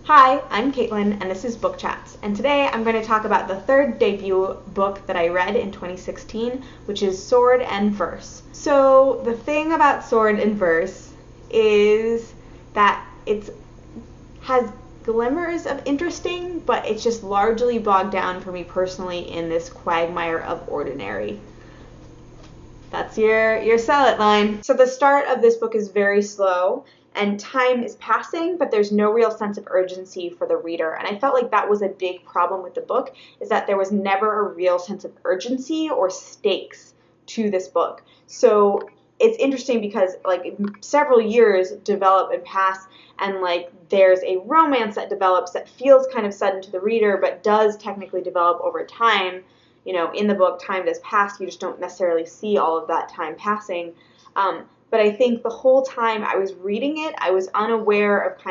Hi, I'm Caitlin, and this is Book Chats. And today I'm going to talk about the third debut book that I read in 2016, which is Sword and Verse. So the thing about Sword and Verse is that it has glimmers of interesting, but it's just largely bogged down for me personally in this quagmire of ordinary. That's your sell it line. So the start of this book is very slow and time is passing, but there's no real sense of urgency for the reader. And I felt like that was a big problem with the book, is that there was never a real sense of urgency or stakes to this book. So it's interesting because several years develop and pass, and there's a romance that develops that feels kind of sudden to the reader, but does technically develop over time. In the book, time does pass. You just don't necessarily see all of that time passing. But I think the whole time I was reading it, I was unaware of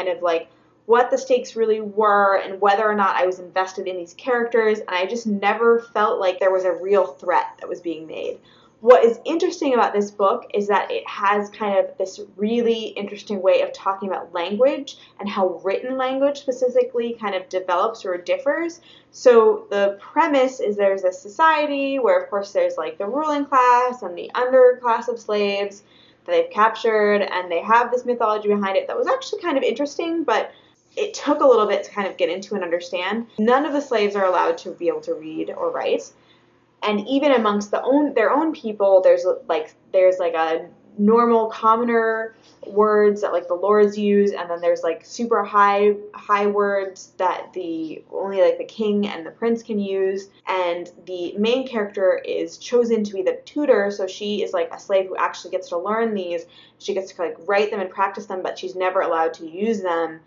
what the stakes really were and whether or not I was invested in these characters. And I just never felt like there was a real threat that was being made. What is interesting about this book is that it has kind of this really interesting way of talking about language and how written language specifically kind of develops or differs. So the premise is there's a society where, of course, there's the ruling class and the underclass of slaves that they've captured, and they have this mythology behind it that was actually kind of interesting, but it took a little bit to kind of get into and understand. None of the slaves are allowed to be able to read or write. And even amongst their own people, there's a normal commoner words that the lords use, and then there's super high words that only the king and the prince can use. And the main character is chosen to be the tutor, so she is a slave who actually gets to learn these. She gets to write them and practice them, but she's never allowed to use them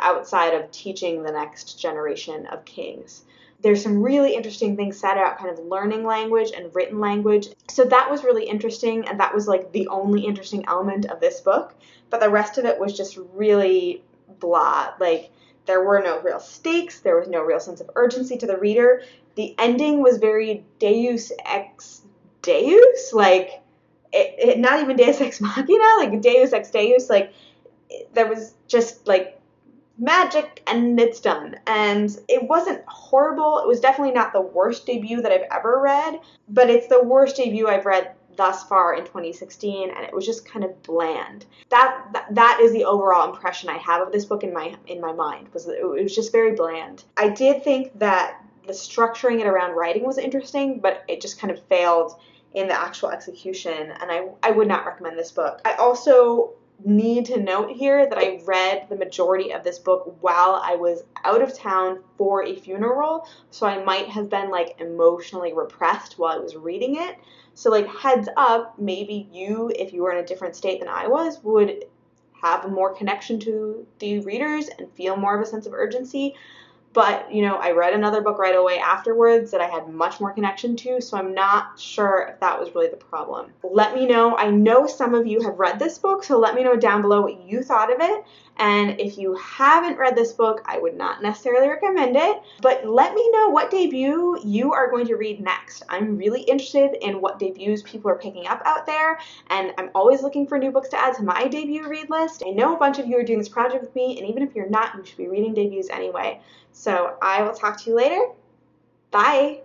outside of teaching the next generation of kings. There's some really interesting things said about kind of learning language and written language. So that was really interesting, and that was the only interesting element of this book. But the rest of it was just really blah. There were no real stakes. There was no real sense of urgency to the reader. The ending was very Deus ex Deus. Not even Deus ex machina, Deus ex Deus. There was just magic and it's done. And it wasn't horrible. It was definitely not the worst debut that I've ever read, but it's the worst debut I've read thus far in 2016, and it was just kind of bland. That is the overall impression I have of this book in my mind, was that it was just very bland. I did think that the structuring it around writing was interesting, but it just kind of failed in the actual execution, and I would not recommend this book. I also need to note here that I read the majority of this book while I was out of town for a funeral, so I might have been emotionally repressed while I was reading it. So heads up, maybe you, if you were in a different state than I was, would have more connection to the readers and feel more of a sense of urgency. But, I read another book right away afterwards that I had much more connection to, so I'm not sure if that was really the problem. Let me know. I know some of you have read this book, so let me know down below what you thought of it. And if you haven't read this book, I would not necessarily recommend it, but let me know what debut you are going to read next. I'm really interested in what debuts people are picking up out there, and I'm always looking for new books to add to my debut read list. I know a bunch of you are doing this project with me, and even if you're not, you should be reading debuts anyway. So I will talk to you later. Bye.